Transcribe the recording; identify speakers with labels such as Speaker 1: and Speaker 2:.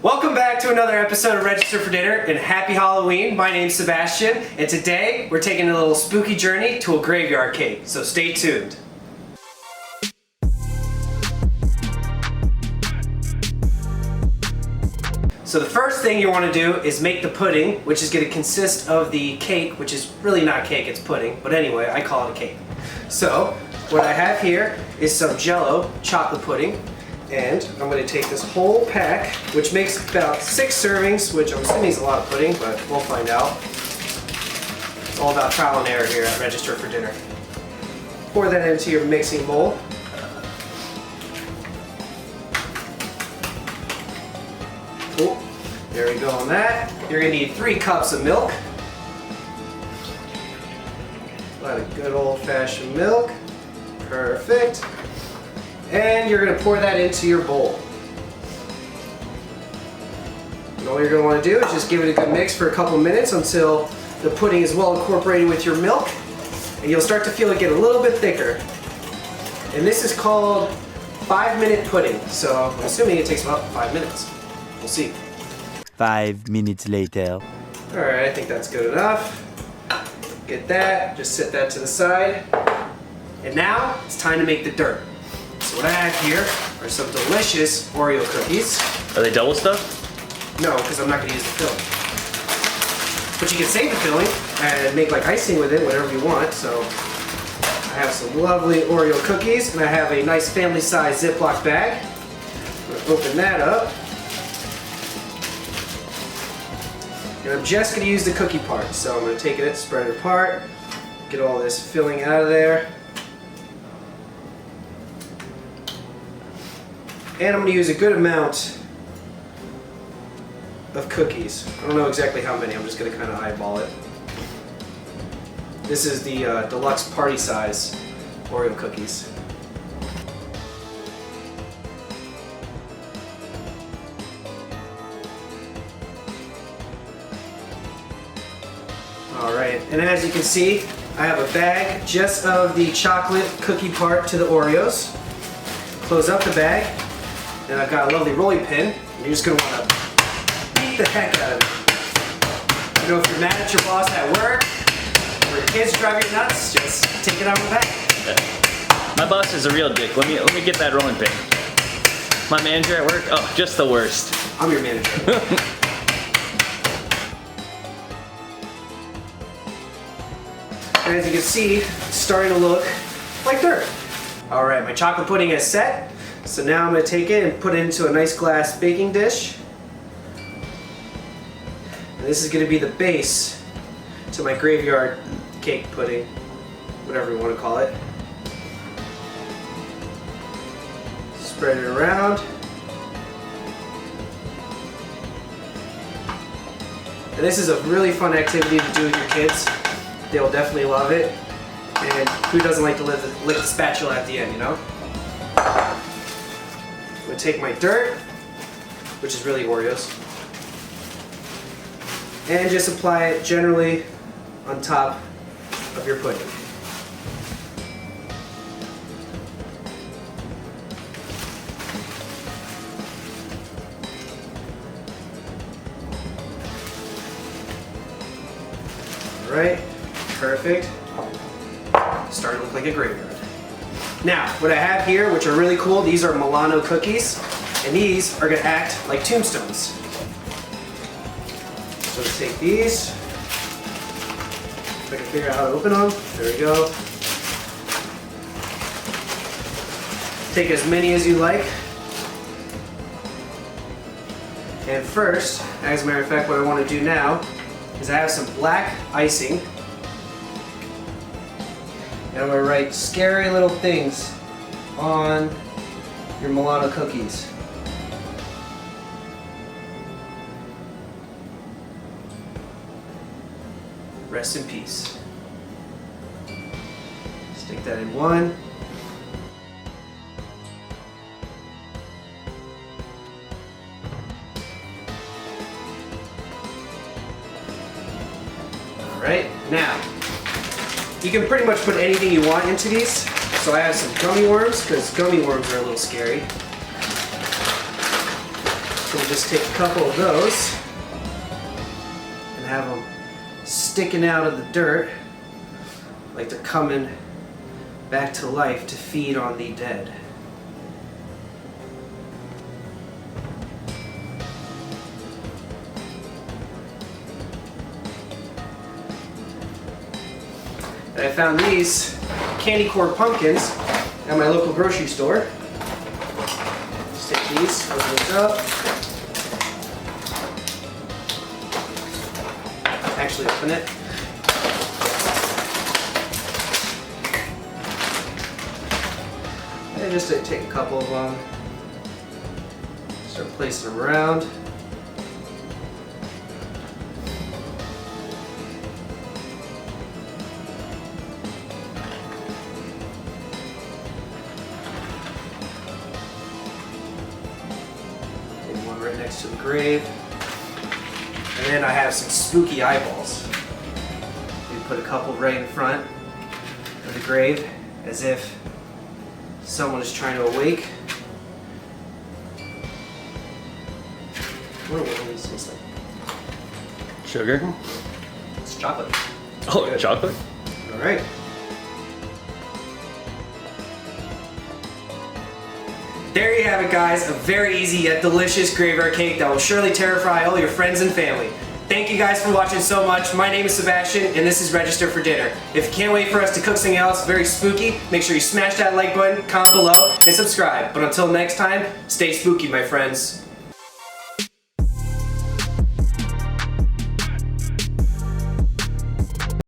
Speaker 1: Welcome back to another episode of Register for Dinner and Happy Halloween. My name's Sebastian and today we're taking a little spooky journey to a graveyard cake, so stay tuned. So the first thing you want to do is make the pudding, which is going to consist of the cake, which is really not cake, it's pudding, but anyway, I call it a cake. So what I have here is some Jello chocolate pudding. And I'm going to take this whole pack, which makes about 6 servings, which I'm assuming is a lot of pudding, but we'll find out. It's all about trial and error here at Register for Dinner. Pour that into your mixing bowl. Cool. There we go on that. You're going to need 3 cups of milk. A lot of good old-fashioned milk. Perfect. And you're going to pour that into your bowl. And all you're going to want to do is just give it a good mix for a couple minutes until the pudding is well incorporated with your milk. And you'll start to feel it get a little bit thicker. And this is called 5-minute pudding. So I'm assuming it takes about 5 minutes. We'll see.
Speaker 2: 5 minutes later.
Speaker 1: Alright, I think that's good enough. Get that, just set that to the side. And now it's time to make the dirt. So what I have here are some delicious Oreo cookies.
Speaker 3: Are they double stuffed?
Speaker 1: No, because I'm not going to use the filling. But you can save the filling and make like icing with it, whatever you want. So I have some lovely Oreo cookies, and I have a nice family-size Ziploc bag. I'm going to open that up. And I'm just going to use the cookie part. So I'm going to take it, spread it apart, get all this filling out of there. And I'm going to use a good amount of cookies. I don't know exactly how many, I'm just going to kind of eyeball it. This is the deluxe party size Oreo cookies. Alright, and as you can see, I have a bag just of the chocolate cookie part to the Oreos. Close up the bag. And I've got a lovely rolling pin, and you're just going to want to beat the heck out of it. You know, if you're mad at your boss at work, or your kids drive you nuts, just take it out of the bag.
Speaker 3: My boss is a real dick. Let me get that rolling pin. My manager at work, oh, just the worst.
Speaker 1: I'm your manager. And as you can see, it's starting to look like dirt. Alright, my chocolate pudding is set. So now I'm going to take it and put it into a nice glass baking dish. And this is going to be the base to my graveyard cake pudding, whatever you want to call it. Spread it around. And this is a really fun activity to do with your kids. They'll definitely love it. And who doesn't like to lick the spatula at the end, you know? I'm going to take my dirt, which is really Oreos, and just apply it generally on top of your pudding. Alright, perfect. Starting to look like a graveyard. Now, what I have here, which are really cool, these are Milano Cookies, and these are going to act like tombstones. So to take these, if I can figure out how to open them, there we go. Take as many as you like. And first, as a matter of fact, what I want to do now is I have some black icing. And I'm going to write scary little things on your Milano cookies. Rest in peace. Stick that in one. Alright, now you can pretty much put anything you want into these. So I have some gummy worms, because gummy worms are a little scary. Some just take a couple of those and have them sticking out of the dirt like they're coming back to life to feed on the dead. And I found these candy corn pumpkins at my local grocery store. Just take these, open these up. Actually open it. And just take a couple of them. Start placing them around. Right next to the grave. And then I have some spooky eyeballs. We put a couple right in front of the grave as if someone is trying to awake. What do these taste like?
Speaker 3: Sugar?
Speaker 1: It's chocolate.
Speaker 3: Oh,
Speaker 1: Good.
Speaker 3: chocolate?
Speaker 1: Alright. There you have it, guys. A very easy yet delicious graveyard cake that will surely terrify all your friends and family. Thank you guys for watching so much. My name is Sebastian, and this is Regester for Dinner. If you can't wait for us to cook something else very spooky, make sure you smash that like button, comment below, and subscribe. But until next time, stay spooky, my friends.